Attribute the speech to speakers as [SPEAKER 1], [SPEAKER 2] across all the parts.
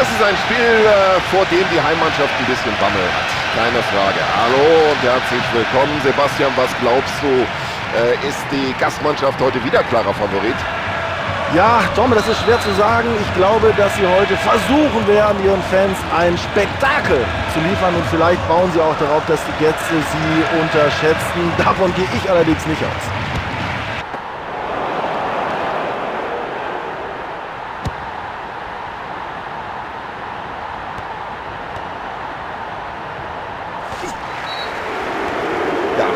[SPEAKER 1] Das ist ein Spiel, vor dem die Heimmannschaft ein bisschen Bammel hat. Keine Frage. Hallo und herzlich willkommen. Sebastian, was glaubst du, ist die Gastmannschaft heute wieder klarer Favorit?
[SPEAKER 2] Ja, Tom, das ist schwer zu sagen. Ich glaube, dass sie heute versuchen werden, ihren Fans ein Spektakel zu liefern. Und vielleicht bauen sie auch darauf, dass die Gäste sie unterschätzen. Davon gehe ich allerdings nicht aus.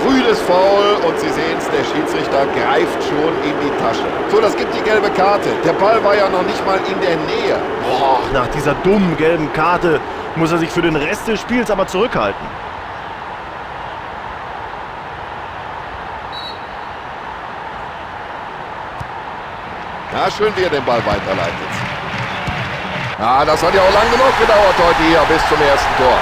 [SPEAKER 1] Rüdes Foul und Sie sehen es, der Schiedsrichter greift schon in die Tasche. So, das gibt die gelbe Karte. Der Ball war ja noch nicht mal in der Nähe.
[SPEAKER 2] Boah, nach dieser dummen gelben Karte muss er sich für den Rest des Spiels aber zurückhalten.
[SPEAKER 1] Ja, schön, wie er den Ball weiterleitet. Ja, das hat ja auch lang genug gedauert heute hier bis zum ersten Tor.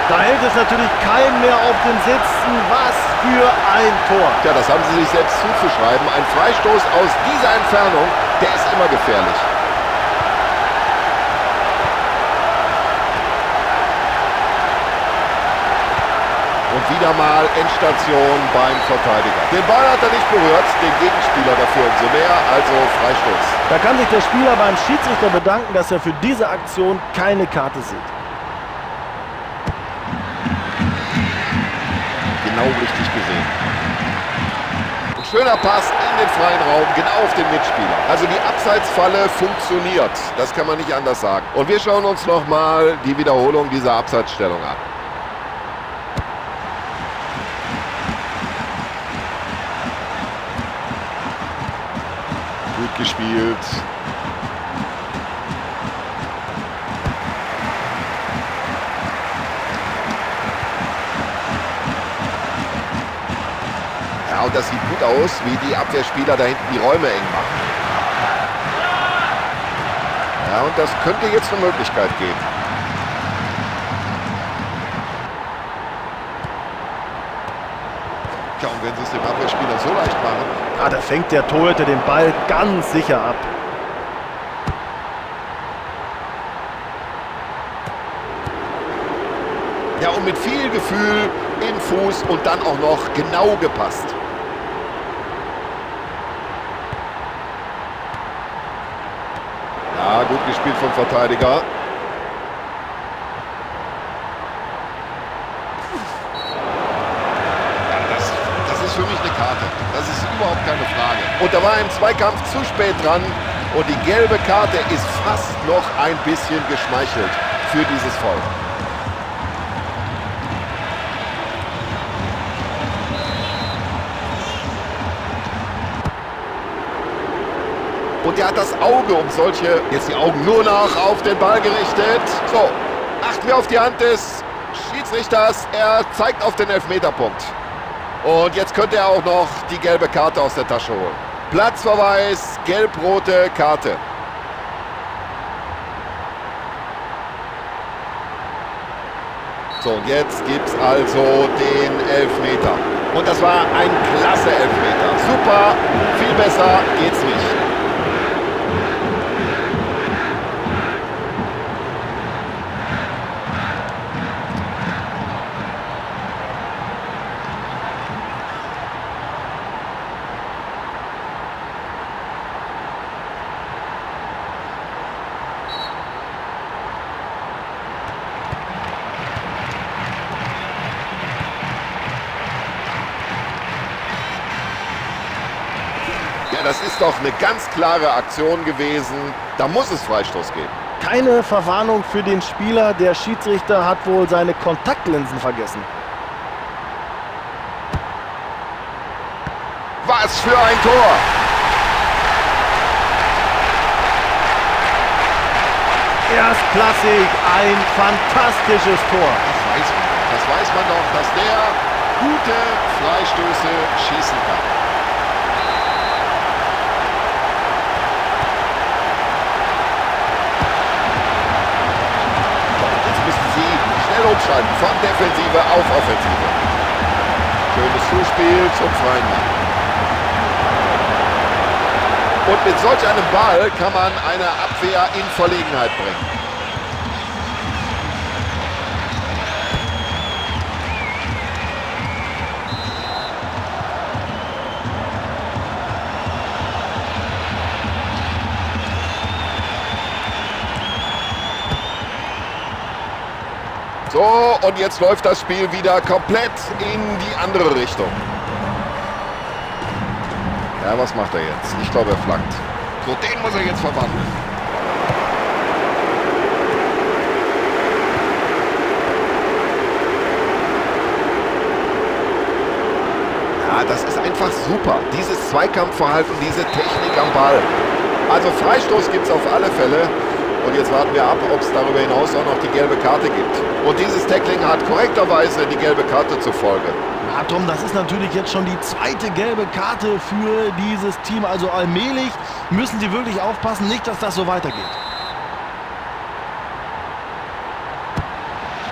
[SPEAKER 2] Da hält es natürlich keinen mehr auf den Sitzen. Was für ein Tor.
[SPEAKER 1] Ja, das haben sie sich selbst zuzuschreiben. Ein Freistoß aus dieser Entfernung, der ist immer gefährlich. Und wieder mal Endstation beim Verteidiger. Den Ball hat er nicht berührt, den Gegenspieler dafür umso mehr, also Freistoß.
[SPEAKER 2] Da kann sich der Spieler beim Schiedsrichter bedanken, dass er für diese Aktion keine Karte sieht.
[SPEAKER 1] Genau richtig gesehen. Ein schöner Pass in den freien Raum, genau auf den Mitspieler. Also die Abseitsfalle funktioniert, das kann man nicht anders sagen. Und wir schauen uns nochmal die Wiederholung dieser Abseitsstellung an. Gut gespielt. Ja, und das sieht gut aus, wie die Abwehrspieler da hinten die Räume eng machen. Ja, und das könnte jetzt eine Möglichkeit geben. Ja, und wenn sie es dem Abwehrspieler so leicht machen.
[SPEAKER 2] Ah, da fängt der Torhüter den Ball ganz sicher ab.
[SPEAKER 1] Ja, und mit viel Gefühl im Fuß und dann auch noch genau gepasst. Ja, gut gespielt vom Verteidiger. Das ist für mich eine Karte. Das ist überhaupt keine Frage. Und da war im Zweikampf zu spät dran. Und die gelbe Karte ist fast noch ein bisschen geschmeichelt für dieses Foul. Und er hat das Auge um solche, jetzt die Augen nur noch auf den Ball gerichtet. So, achten wir auf die Hand des Schiedsrichters. Er zeigt auf den Elfmeterpunkt. Und jetzt könnte er auch noch die gelbe Karte aus der Tasche holen. Platzverweis, gelb-rote Karte. So, und jetzt gibt es also den Elfmeter. Und das war ein klasse Elfmeter. Super, viel besser geht's nicht. Ja, das ist doch eine ganz klare Aktion gewesen. Da muss es Freistoß geben.
[SPEAKER 2] Keine Verwarnung für den Spieler. Der Schiedsrichter hat wohl seine Kontaktlinsen vergessen.
[SPEAKER 1] Was für ein Tor!
[SPEAKER 2] Erstklassig, ein fantastisches Tor.
[SPEAKER 1] Das weiß man doch, dass der gute Freistöße schießen kann. Umschalten von Defensive auf Offensive. Schönes Zuspiel zum freien Mann. Und mit solch einem Ball kann man eine Abwehr in Verlegenheit bringen. So, und jetzt läuft das Spiel wieder komplett in die andere Richtung. Ja, was macht er jetzt? Ich glaube, er flankt. So, den muss er jetzt verwandeln. Ja, das ist einfach super. Dieses Zweikampfverhalten, diese Technik am Ball. Also Freistoß gibt es auf alle Fälle. Und jetzt warten wir ab, ob es darüber hinaus auch noch die gelbe Karte gibt. Und dieses Tackling hat korrekterweise die gelbe Karte zur Folge.
[SPEAKER 2] Ja, Tom, das ist natürlich jetzt schon die zweite gelbe Karte für dieses Team. Also allmählich müssen sie wirklich aufpassen, nicht, dass das so weitergeht.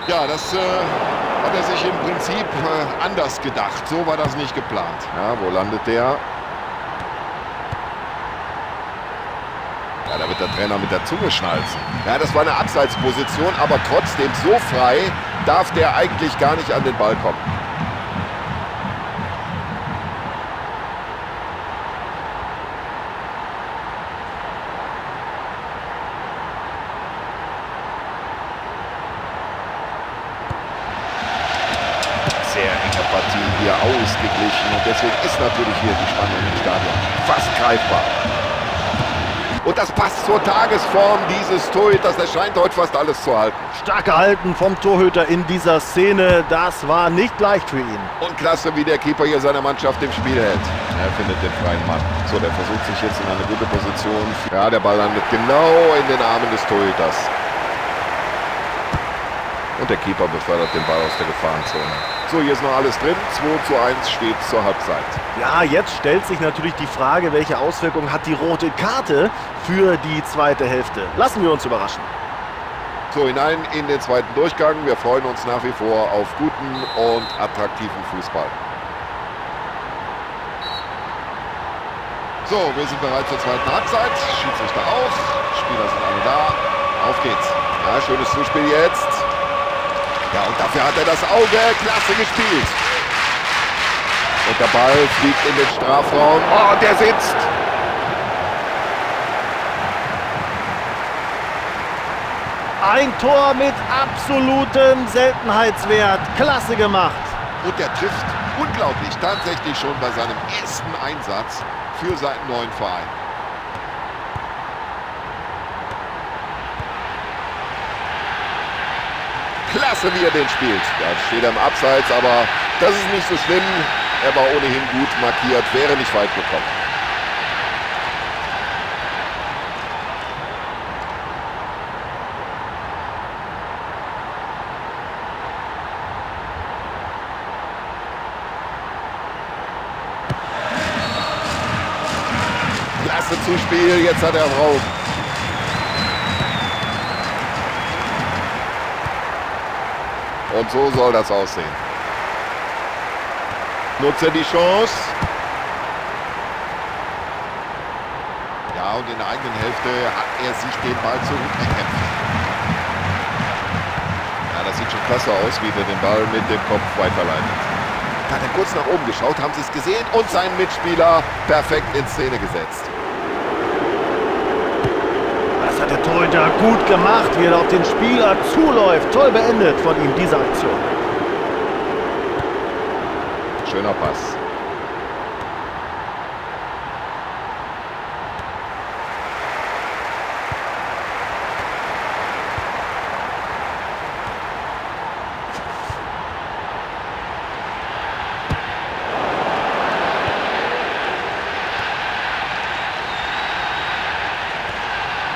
[SPEAKER 1] Ja, das hat er sich im Prinzip anders gedacht. So war das nicht geplant. Ja, wo landet der? Ja, da wird der Trainer mit der Zunge schnalzen. Ja, das war eine Abseitsposition, aber trotzdem so frei darf der eigentlich gar nicht an den Ball kommen. Sehr enge Partie hier, ausgeglichen. Und deswegen ist natürlich hier die Spannung im Stadion fast greifbar. Und das passt zur Tagesform dieses Torhüters. Das scheint heute fast alles zu halten.
[SPEAKER 2] Stark gehalten vom Torhüter in dieser Szene. Das war nicht leicht für ihn.
[SPEAKER 1] Und klasse, wie der Keeper hier seine Mannschaft im Spiel hält. Er findet den freien Mann. So, der versucht sich jetzt in eine gute Position. Ja, der Ball landet genau in den Armen des Torhüters. Und der Keeper befördert den Ball aus der Gefahrenzone. So, hier ist noch alles drin. 2:1 steht zur Halbzeit.
[SPEAKER 2] Ja, jetzt stellt sich natürlich die Frage, welche Auswirkungen hat die rote Karte für die zweite Hälfte. Lassen wir uns überraschen.
[SPEAKER 1] So, hinein in den zweiten Durchgang. Wir freuen uns nach wie vor auf guten und attraktiven Fußball. So, wir sind bereit zur zweiten Halbzeit. Schiedsrichter auch. Spieler sind alle da. Auf geht's. Ja, schönes Zuspiel jetzt. Ja, und dafür hat er das Auge. Klasse gespielt. Und der Ball fliegt in den Strafraum. Oh, der sitzt.
[SPEAKER 2] Ein Tor mit absolutem Seltenheitswert. Klasse gemacht.
[SPEAKER 1] Und der trifft unglaublich tatsächlich schon bei seinem ersten Einsatz für seinen neuen Verein. Klasse, wie er den spielt. Da steht er im Abseits, aber das ist nicht so schlimm. Er war ohnehin gut markiert, wäre nicht weit gekommen. Klasse Zuspiel, jetzt hat er Raum. Und so soll das aussehen. Nutze die Chance. Ja, und in der eigenen Hälfte hat er sich den Ball zurückgekämpft. Ja, das sieht schon klasse aus, wie der den Ball mit dem Kopf weiterleitet. Da hat er kurz nach oben geschaut, haben sie es gesehen und seinen Mitspieler perfekt in Szene gesetzt.
[SPEAKER 2] Das hat der Torhüter gut gemacht, wie er auf den Spieler zuläuft. Toll beendet von ihm diese Aktion.
[SPEAKER 1] Schöner Pass.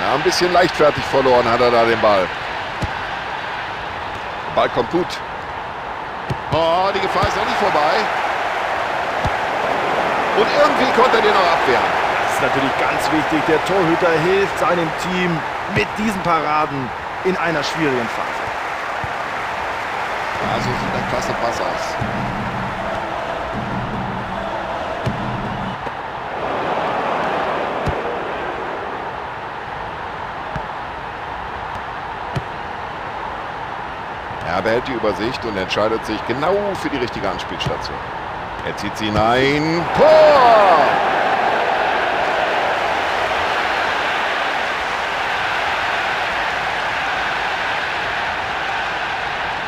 [SPEAKER 1] Ja, ein bisschen leichtfertig verloren hat er da den Ball. Der Ball kommt gut. Oh, die Gefahr ist noch nicht vorbei. Und irgendwie konnte er den noch abwehren.
[SPEAKER 2] Das ist natürlich ganz wichtig. Der Torhüter hilft seinem Team mit diesen Paraden in einer schwierigen Phase.
[SPEAKER 1] Ja, so sieht ein klasse Pass aus. Er behält die Übersicht und entscheidet sich genau für die richtige Anspielstation. Er zieht sie hinein. Tor!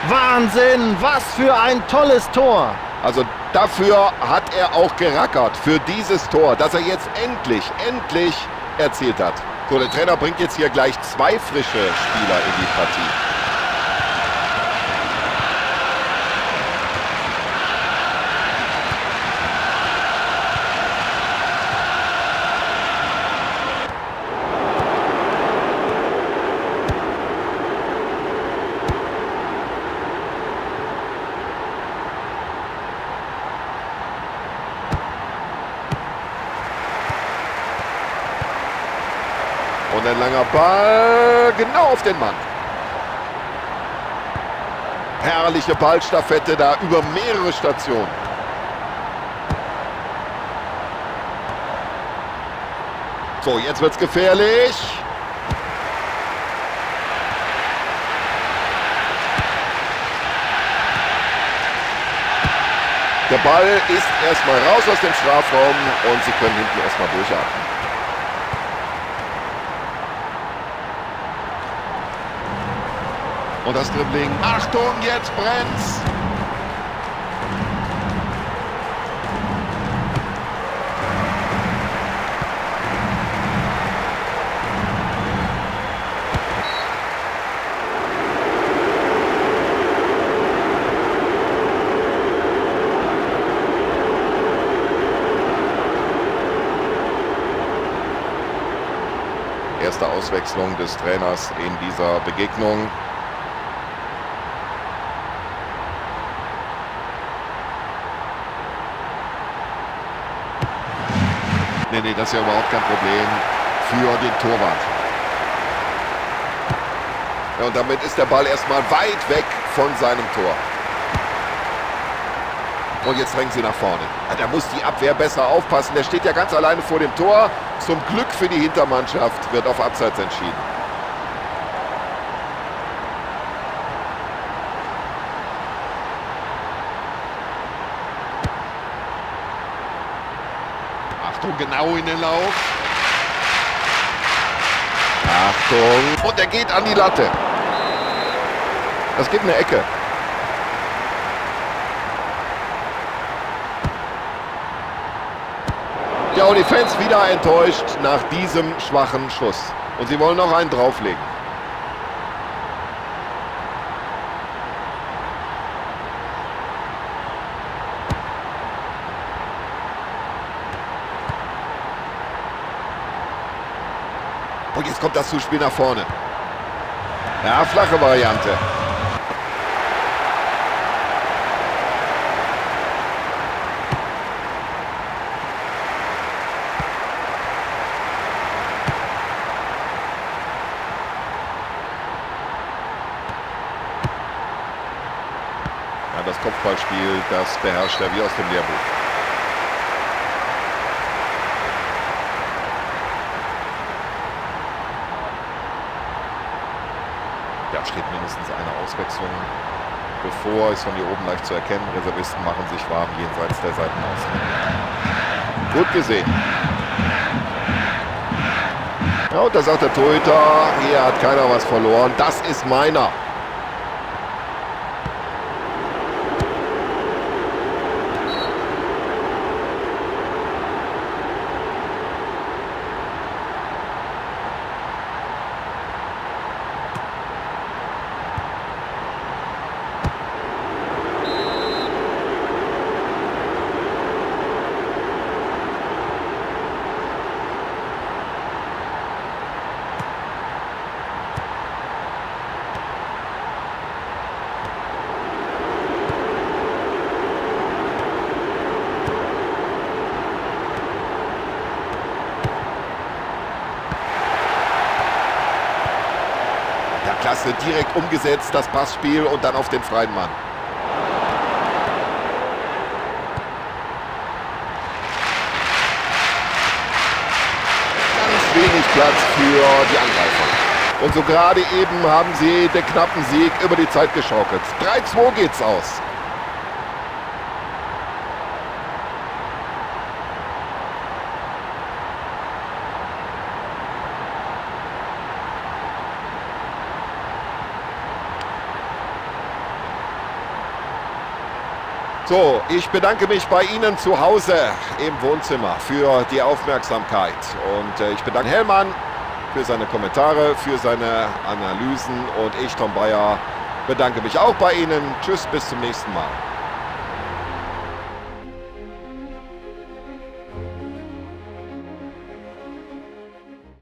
[SPEAKER 2] Wahnsinn, was für ein tolles Tor.
[SPEAKER 1] Also dafür hat er auch gerackert, für dieses Tor, das er jetzt endlich erzielt hat. So, der Trainer bringt jetzt hier gleich 2 frische Spieler in die Partie. Und ein langer Ball, genau auf den Mann. Herrliche Ballstaffette da über mehrere Stationen. So, jetzt wird's gefährlich. Der Ball ist erstmal raus aus dem Strafraum und sie können hinten erstmal durchatmen. Und das Dribbling. Achtung, jetzt brennt's. Erste Auswechslung des Trainers in dieser Begegnung. Nee, das ist ja überhaupt kein Problem für den Torwart. Ja, und damit ist der Ball erstmal weit weg von seinem Tor. Und jetzt drängen sie nach vorne. Ja, da muss die Abwehr besser aufpassen. Der steht ja ganz alleine vor dem Tor. Zum Glück für die Hintermannschaft wird auf Abseits entschieden. Achtung, genau in den Lauf. Achtung. Und er geht an die Latte. Das gibt eine Ecke. Ja, und die Fans wieder enttäuscht nach diesem schwachen Schuss. Und sie wollen noch einen drauflegen. Und jetzt kommt das Zuspiel nach vorne. Ja, flache Variante. Ja, das Kopfballspiel, das beherrscht er wie aus dem Lehrbuch. Ja, steht mindestens eine Auswechslung bevor, ist von hier oben leicht zu erkennen. Reservisten machen sich warm jenseits der Seitenaußen. Gut gesehen. Ja, und da sagt der Torhüter, hier hat keiner was verloren. Das ist meiner. Klasse, direkt umgesetzt, das Passspiel und dann auf den freien Mann. Ganz wenig Platz für die Angreifer. Und so gerade eben haben sie den knappen Sieg über die Zeit geschaukelt. 3-2 geht's aus. So, ich bedanke mich bei Ihnen zu Hause im Wohnzimmer für die Aufmerksamkeit. Und ich bedanke Hellmann für seine Kommentare, für seine Analysen. Und ich, Tom Bayer, bedanke mich auch bei Ihnen. Tschüss, bis zum nächsten Mal.